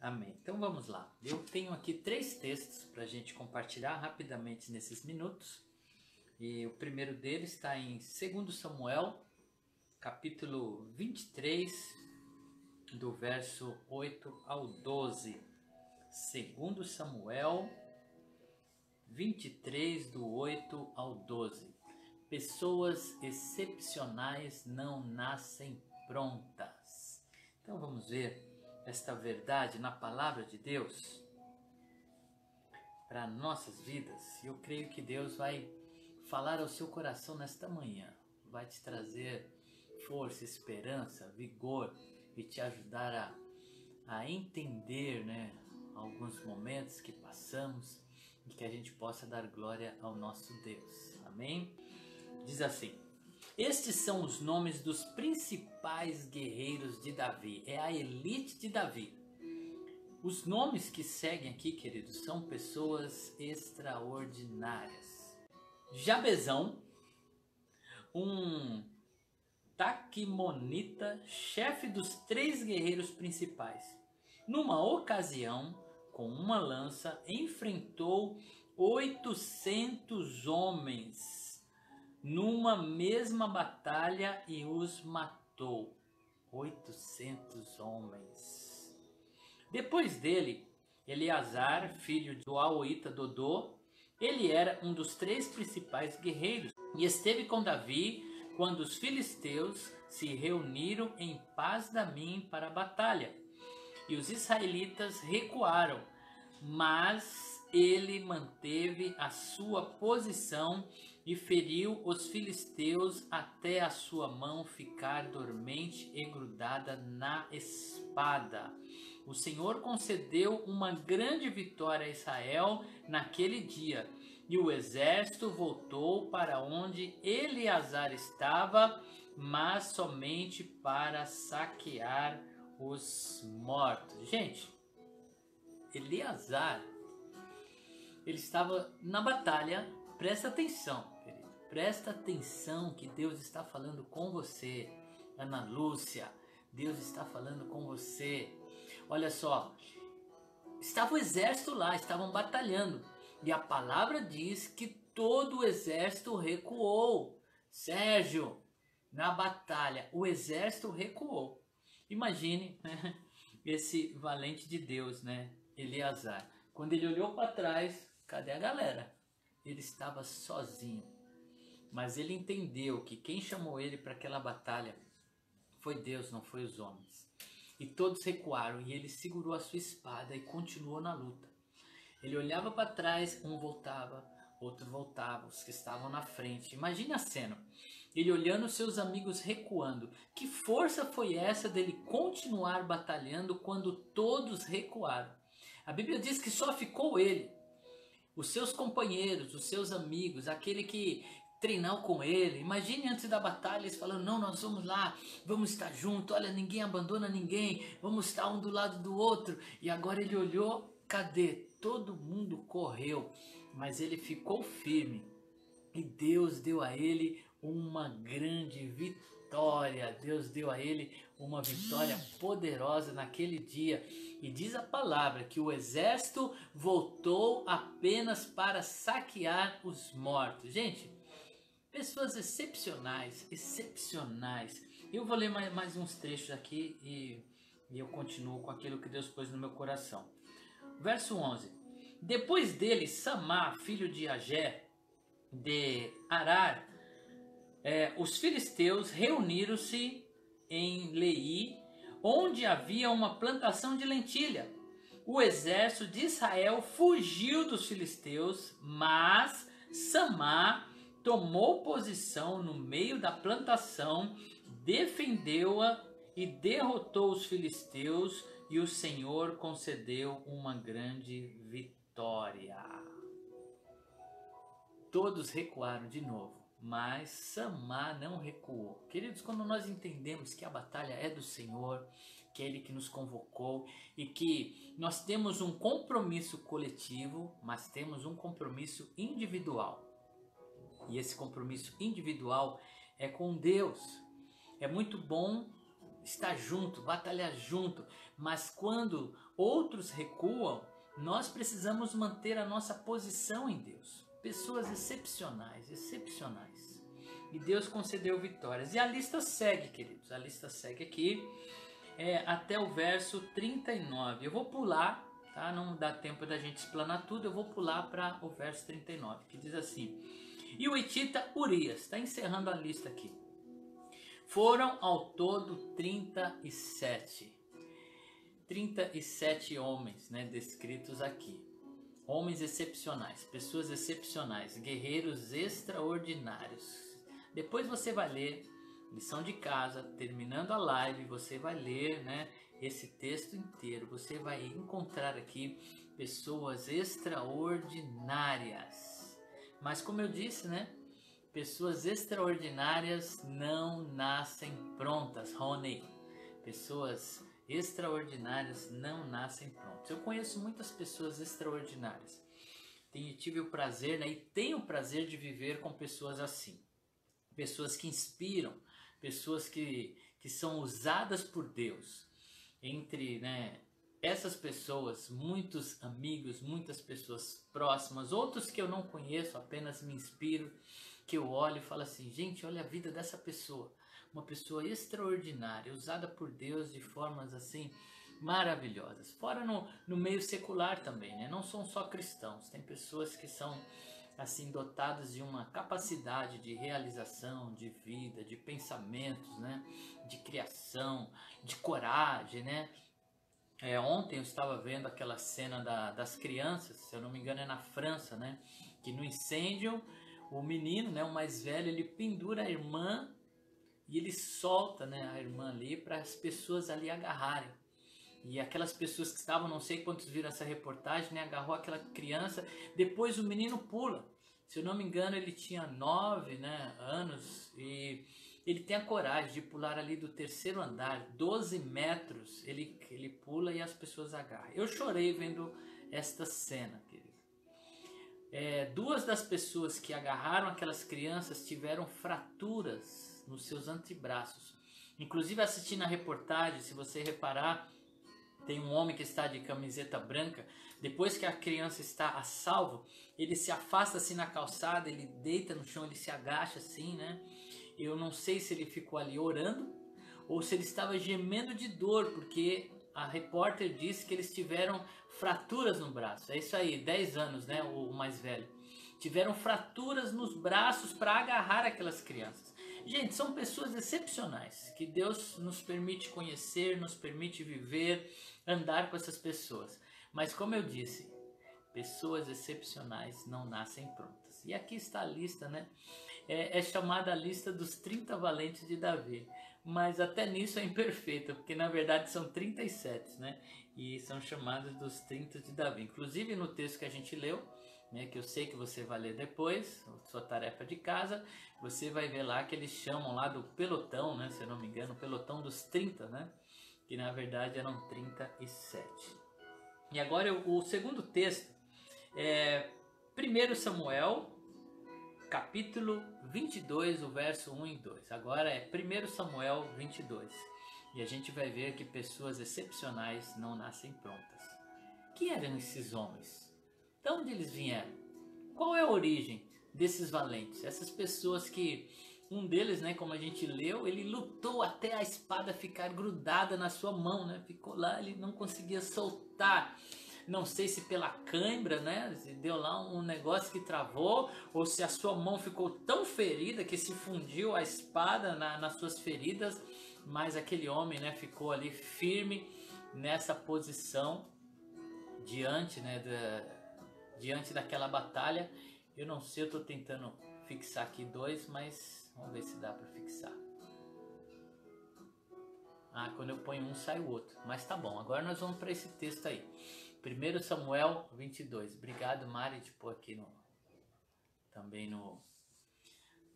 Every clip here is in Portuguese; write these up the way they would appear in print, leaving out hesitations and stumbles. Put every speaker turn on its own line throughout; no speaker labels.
Amém. Então vamos lá. Eu tenho aqui 3 textos para a gente compartilhar rapidamente nesses minutos. E o primeiro deles está em 2 Samuel, capítulo 23, do verso 8 ao 12. 2 Samuel 23, do 8 ao 12. Pessoas excepcionais não nascem prontas. Então vamos ver esta verdade na palavra de Deus para nossas vidas. Eu creio que Deus vai falar ao seu coração nesta manhã, vai te trazer força, esperança, vigor e te ajudar a entender, alguns momentos que passamos e que a gente possa dar glória ao nosso Deus. Amém? Diz assim: estes são os nomes dos principais guerreiros de Davi, é a elite de Davi. Os nomes que seguem aqui, queridos, são pessoas extraordinárias. Jabezão, um taquimonita, chefe dos 3 guerreiros principais. Numa ocasião, com uma lança, enfrentou 800 homens numa mesma batalha e os matou. 800 homens. Depois dele, Eleazar, filho do Aoita Dodô, ele era um dos 3 principais guerreiros e esteve com Davi quando os filisteus se reuniram em Pas-damim para a batalha. E os israelitas recuaram, mas ele manteve a sua posição e feriu os filisteus até a sua mão ficar dormente e grudada na espada. O Senhor concedeu uma grande vitória a Israel naquele dia, e o exército voltou para onde Eleazar estava, mas somente para saquear os mortos. Gente, Eleazar, ele estava na batalha. Presta atenção, querido. Presta atenção que Deus está falando com você. Ana Lúcia, Deus está falando com você. Olha só, estava o exército lá, estavam batalhando. E a palavra diz que todo o exército recuou. Sérgio, na batalha, o exército recuou. Imagine, esse valente de Deus, Eleazar. Quando ele olhou para trás, cadê a galera? Ele estava sozinho. Mas ele entendeu que quem chamou ele para aquela batalha foi Deus, não foi os homens. E todos recuaram e ele segurou a sua espada e continuou na luta. Ele olhava para trás, um voltava, outro voltava, os que estavam na frente. Imagine a cena. Ele olhando seus amigos recuando. Que força foi essa dele continuar batalhando quando todos recuaram? A Bíblia diz que só ficou ele, os seus companheiros, os seus amigos, aquele que treinou com ele. Imagine antes da batalha eles falando: não, nós vamos lá, vamos estar juntos, olha, ninguém abandona ninguém, vamos estar um do lado do outro. E agora ele olhou, cadê? Todo mundo correu, mas ele ficou firme e Deus deu a ele uma grande vitória. Deus deu a ele uma vitória poderosa naquele dia. E diz a palavra que o exército voltou apenas para saquear os mortos. Gente, pessoas excepcionais, excepcionais. Eu vou ler mais uns trechos aqui e eu continuo com aquilo que Deus pôs no meu coração. Verso 11. Depois dele, Samá, filho de Agé, de Arar, os filisteus reuniram-se em Lei, onde havia uma plantação de lentilha. O exército de Israel fugiu dos filisteus, mas Samá tomou posição no meio da plantação, defendeu-a e derrotou os filisteus, e o Senhor concedeu uma grande vitória. Todos recuaram de novo, mas Samá não recuou. Queridos, quando nós entendemos que a batalha é do Senhor, que é Ele que nos convocou e que nós temos um compromisso coletivo, mas temos um compromisso individual. E esse compromisso individual é com Deus. É muito bom estar junto, batalhar junto, mas quando outros recuam, nós precisamos manter a nossa posição em Deus. Pessoas excepcionais, excepcionais. E Deus concedeu vitórias. E a lista segue, queridos. A lista segue aqui até o verso 39. Eu vou pular, tá? Não dá tempo da gente explanar tudo. Eu vou pular para o verso 39, que diz assim: E o Hitita Urias, está encerrando a lista aqui. Foram ao todo 37 homens, né, descritos aqui. Homens excepcionais, pessoas excepcionais, guerreiros extraordinários. Depois você vai ler, lição de casa, terminando a live, você vai ler, né, esse texto inteiro. Você vai encontrar aqui pessoas extraordinárias. Mas como eu disse, né, pessoas extraordinárias não nascem prontas, Rony. Pessoas extraordinárias não nascem prontas. Eu conheço muitas pessoas extraordinárias. Tive o prazer, né, e tenho o prazer de viver com pessoas assim. Pessoas que inspiram, pessoas que são usadas por Deus. Entre, né, essas pessoas, muitos amigos, muitas pessoas próximas, outros que eu não conheço, apenas me inspiro, que eu olho e falo assim, gente, olha a vida dessa pessoa. Uma pessoa extraordinária, usada por Deus de formas assim maravilhosas. Fora no meio secular também, né? Não são só cristãos, tem pessoas que são assim dotadas de uma capacidade de realização, de vida, de pensamentos, né? De criação, de coragem, né? Ontem eu estava vendo aquela cena das crianças, se eu não me engano é na França, né? Que no incêndio o menino, né, o mais velho, ele pendura a irmã e ele solta, né, a irmã ali para as pessoas ali agarrarem. E aquelas pessoas que estavam, não sei quantos viram essa reportagem, né, agarrou aquela criança, depois o menino pula. Se eu não me engano ele tinha 9, né, anos e ele tem a coragem de pular ali do 3º andar, 12 metros, ele pula e as pessoas agarram. Eu chorei vendo esta cena, querido. 2 das pessoas que agarraram aquelas crianças tiveram fraturas nos seus antebraços. Inclusive assistindo a reportagem, se você reparar, tem um homem que está de camiseta branca. Depois que a criança está a salvo, ele se afasta assim na calçada, ele deita no chão, ele se agacha assim, né? Eu não sei se ele ficou ali orando ou se ele estava gemendo de dor, porque a repórter disse que eles tiveram fraturas no braço. É isso aí, 10 anos, né, o mais velho. Tiveram fraturas nos braços para agarrar aquelas crianças. Gente, são pessoas excepcionais, que Deus nos permite conhecer, nos permite viver, andar com essas pessoas. Mas como eu disse, pessoas excepcionais não nascem prontas. E aqui está a lista, né? É chamada a lista dos 30 valentes de Davi. Mas até nisso é imperfeita, porque na verdade são 37, né? E são chamados dos 30 de Davi. Inclusive no texto que a gente leu, né, que eu sei que você vai ler depois, sua tarefa de casa, você vai ver lá que eles chamam lá do pelotão, né, se eu não me engano, o pelotão dos 30, né? Que na verdade eram 37. E agora o segundo texto é 1 Samuel, capítulo 22, o verso 1 e 2. Agora é 1 Samuel 22. E a gente vai ver que pessoas excepcionais não nascem prontas. Quem eram esses homens? De onde eles vieram? Qual é a origem desses valentes? Essas pessoas que um deles, né, como a gente leu, ele lutou até a espada ficar grudada na sua mão, né? Ficou lá, ele não conseguia soltar. Não sei se pela cãibra, né, se deu lá um negócio que travou, ou se a sua mão ficou tão ferida que se fundiu a espada nas suas feridas, mas aquele homem, né, ficou ali firme nessa posição diante, né, diante daquela batalha. Eu não sei, eu estou tentando fixar aqui 2, mas vamos ver se dá para fixar. Quando eu ponho um sai o outro, mas tá bom. Agora nós vamos para esse texto aí. 1 Samuel 22. Obrigado, Mari, de pôr aqui também no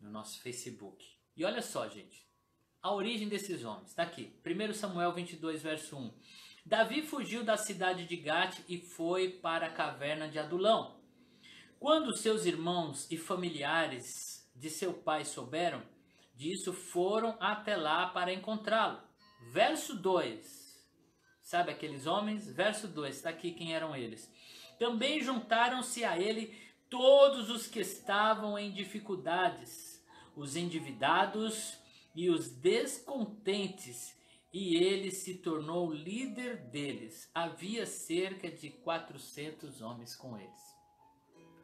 nosso Facebook. E olha só, gente, a origem desses homens. Está aqui, 1 Samuel 22, verso 1. Davi fugiu da cidade de Gate e foi para a caverna de Adulão. Quando seus irmãos e familiares de seu pai souberam disso, foram até lá para encontrá-lo. Verso 2. Sabe aqueles homens? Verso 2, está aqui quem eram eles. Também juntaram-se a ele todos os que estavam em dificuldades, os endividados e os descontentes, e ele se tornou líder deles. Havia cerca de 400 homens com eles.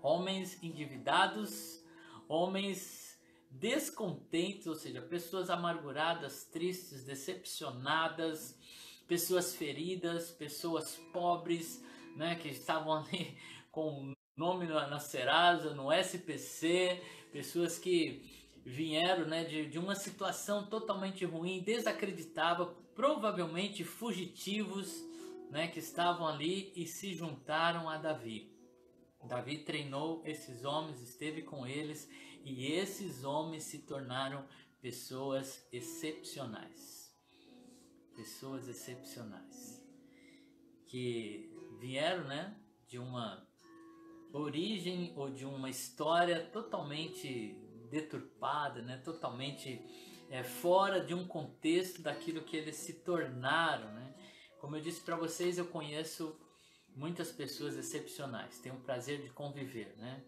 Homens endividados, homens descontentes, ou seja, pessoas amarguradas, tristes, decepcionadas, pessoas feridas, pessoas pobres, né, que estavam ali com o nome na Serasa, no SPC, pessoas que vieram, né, de uma situação totalmente ruim, desacreditável, provavelmente fugitivos, né, que estavam ali e se juntaram a Davi. Davi treinou esses homens, esteve com eles, e esses homens se tornaram pessoas excepcionais. Pessoas excepcionais. Que vieram, né, de uma origem ou de uma história totalmente deturpada, né, totalmente fora de um contexto daquilo que eles se tornaram, né? Como eu disse para vocês, eu conheço muitas pessoas excepcionais, tenho o prazer de conviver, né?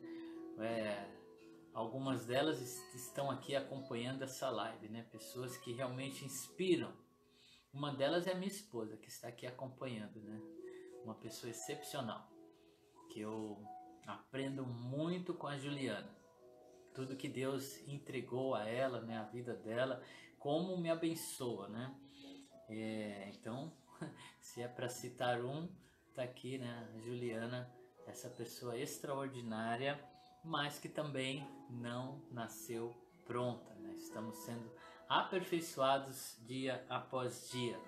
Algumas delas estão aqui acompanhando essa live, né? Pessoas que realmente inspiram. Uma delas é a minha esposa, que está aqui acompanhando, né? Uma pessoa excepcional, que eu aprendo muito com a Juliana. Tudo que Deus entregou a ela, né? A vida dela, como me abençoa, né? Então, se é para citar tá aqui, né? A Juliana, essa pessoa extraordinária, mas que também não nasceu pronta, né? Estamos sendo aperfeiçoados dia após dia.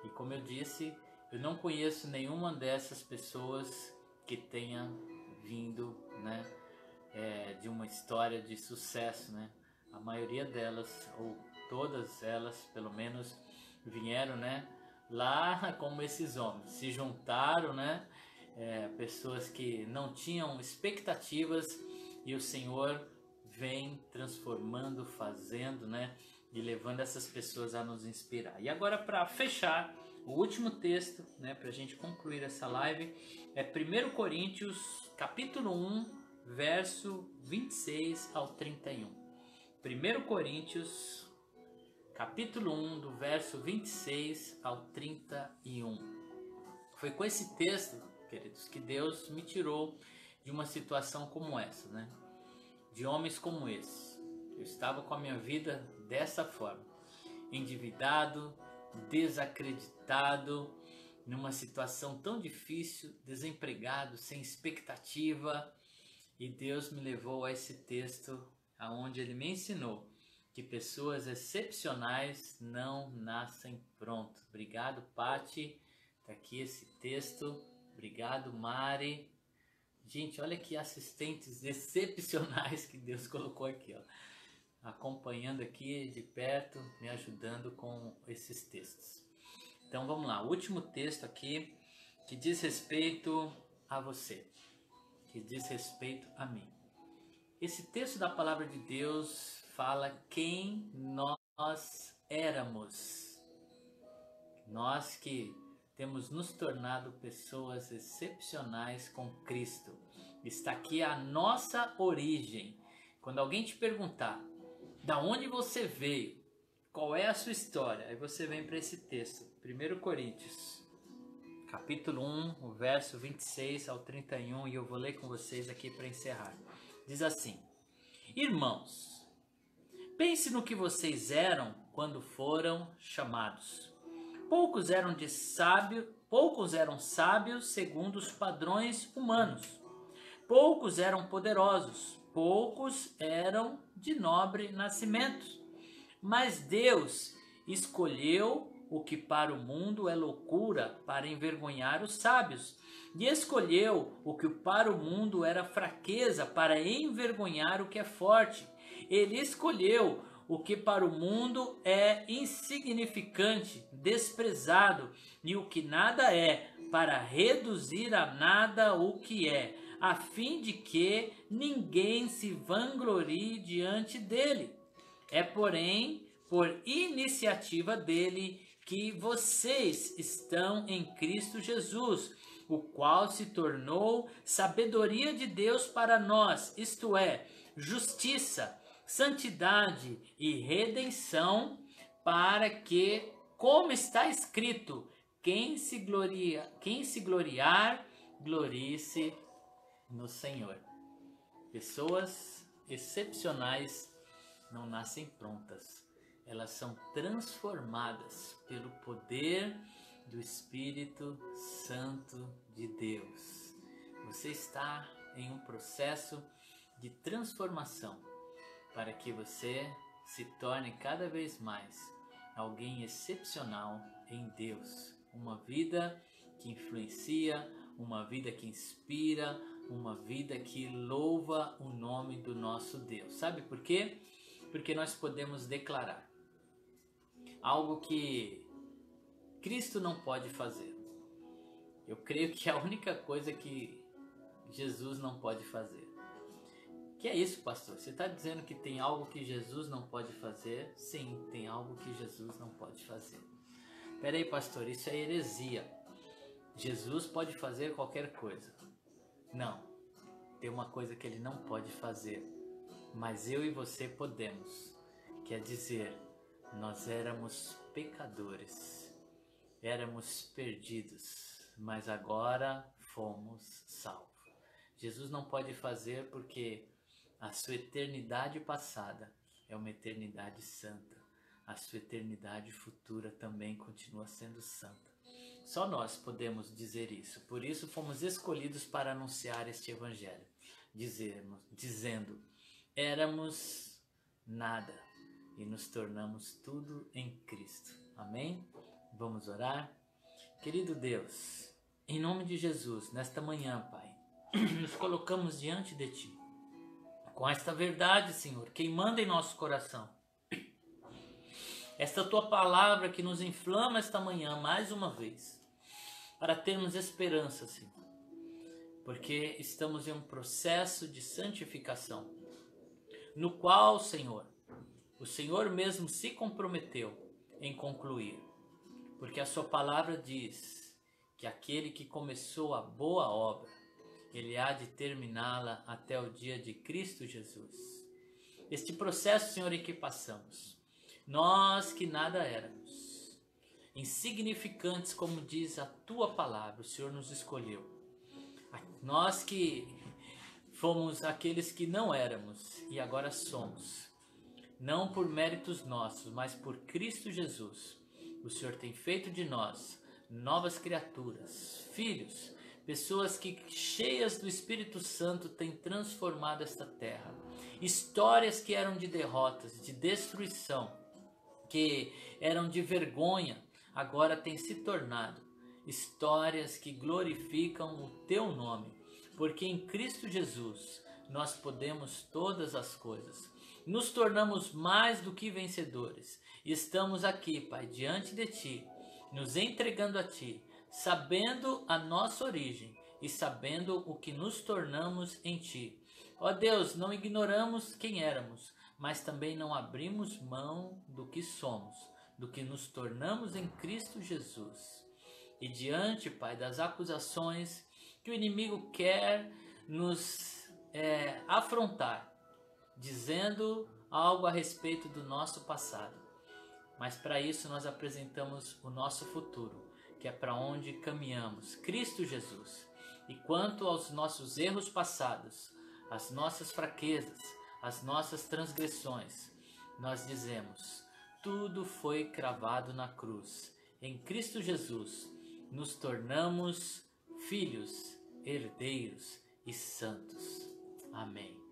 E como eu disse, eu não conheço nenhuma dessas pessoas que tenha vindo, né, de uma história de sucesso, né? A maioria delas, ou todas elas, pelo menos, vieram, né, lá como esses homens, se juntaram, né? Pessoas que não tinham expectativas, e o Senhor vem transformando, fazendo, né, e levando essas pessoas a nos inspirar. E agora, para fechar, o último texto, né, para a gente concluir essa live, é 1 Coríntios, capítulo 1, verso 26 ao 31. 1 Coríntios, capítulo 1, do verso 26 ao 31. Foi com esse texto, queridos, que Deus me tirou de uma situação como essa, né? De homens como esse. Eu estava com a minha vida dessa forma, endividado, desacreditado, numa situação tão difícil, desempregado, sem expectativa, e Deus me levou a esse texto, aonde Ele me ensinou que pessoas excepcionais não nascem pronto. Obrigado, Pati, tá aqui esse texto. Obrigado, Mari. Gente, olha que assistentes excepcionais que Deus colocou aqui, ó, acompanhando aqui de perto, me ajudando com esses textos. Então vamos lá, o último texto aqui que diz respeito a você, que diz respeito a mim. Esse texto da palavra de Deus fala quem nós éramos. Nós que temos nos tornado pessoas excepcionais com Cristo. Está aqui a nossa origem. Quando alguém te perguntar, da onde você veio? Qual é a sua história? Aí você vem para esse texto, 1 Coríntios, capítulo 1, o verso 26 ao 31, e eu vou ler com vocês aqui para encerrar. Diz assim: Irmãos, pense no que vocês eram quando foram chamados. Poucos eram sábios segundo os padrões humanos. Poucos eram poderosos. Poucos eram de nobre nascimento. Mas Deus escolheu o que para o mundo é loucura para envergonhar os sábios. E escolheu o que para o mundo era fraqueza para envergonhar o que é forte. Ele escolheu o que para o mundo é insignificante, desprezado, e o que nada é, para reduzir a nada o que é, a fim de que ninguém se vanglorie diante dele. É, porém, por iniciativa dele que vocês estão em Cristo Jesus, o qual se tornou sabedoria de Deus para nós, isto é, justiça, santidade e redenção, para que, como está escrito, quem se gloriar, glorie-se no Senhor. Pessoas excepcionais não nascem prontas, elas são transformadas pelo poder do Espírito Santo de Deus. Você está em um processo de transformação para que você se torne cada vez mais alguém excepcional em Deus. Uma vida que influencia, uma vida que inspira, uma vida que louva o nome do nosso Deus. Sabe por quê? Porque nós podemos declarar algo que Cristo não pode fazer. Eu creio que é a única coisa que Jesus não pode fazer. Que é isso, pastor? Você está dizendo que tem algo que Jesus não pode fazer? Sim, tem algo que Jesus não pode fazer. Peraí, pastor, isso é heresia. Jesus pode fazer qualquer coisa. Não, tem uma coisa que ele não pode fazer, mas eu e você podemos. Quer dizer, nós éramos pecadores, éramos perdidos, mas agora fomos salvos. Jesus não pode fazer porque a sua eternidade passada é uma eternidade santa. A sua eternidade futura também continua sendo santa. Só nós podemos dizer isso. Por isso fomos escolhidos para anunciar este evangelho. Dizendo, éramos nada e nos tornamos tudo em Cristo. Amém? Vamos orar? Querido Deus, em nome de Jesus, nesta manhã, Pai, nos colocamos diante de Ti, com esta verdade, Senhor, queimando em nosso coração. Esta Tua palavra que nos inflama esta manhã, mais uma vez, para termos esperança, Senhor, porque estamos em um processo de santificação, no qual, Senhor, o Senhor mesmo se comprometeu em concluir, porque a Sua palavra diz que aquele que começou a boa obra, Ele há de terminá-la até o dia de Cristo Jesus. Este processo, Senhor, em que passamos, nós que nada éramos, insignificantes, como diz a Tua palavra, o Senhor nos escolheu. Nós que fomos aqueles que não éramos e agora somos, não por méritos nossos, mas por Cristo Jesus. O Senhor tem feito de nós novas criaturas, filhos, pessoas que, cheias do Espírito Santo, têm transformado esta terra. Histórias que eram de derrotas, de destruição, que eram de vergonha, agora têm se tornado histórias que glorificam o Teu nome, porque em Cristo Jesus nós podemos todas as coisas. Nos tornamos mais do que vencedores. E estamos aqui, Pai, diante de Ti, nos entregando a Ti, sabendo a nossa origem e sabendo o que nos tornamos em Ti. Ó Deus, não ignoramos quem éramos, mas também não abrimos mão do que somos, do que nos tornamos em Cristo Jesus. E diante, Pai, das acusações que o inimigo quer nos afrontar, dizendo algo a respeito do nosso passado. Mas para isso nós apresentamos o nosso futuro, que é para onde caminhamos, Cristo Jesus. E quanto aos nossos erros passados, as nossas fraquezas, as nossas transgressões, nós dizemos, tudo foi cravado na cruz. Em Cristo Jesus, nos tornamos filhos, herdeiros e santos. Amém.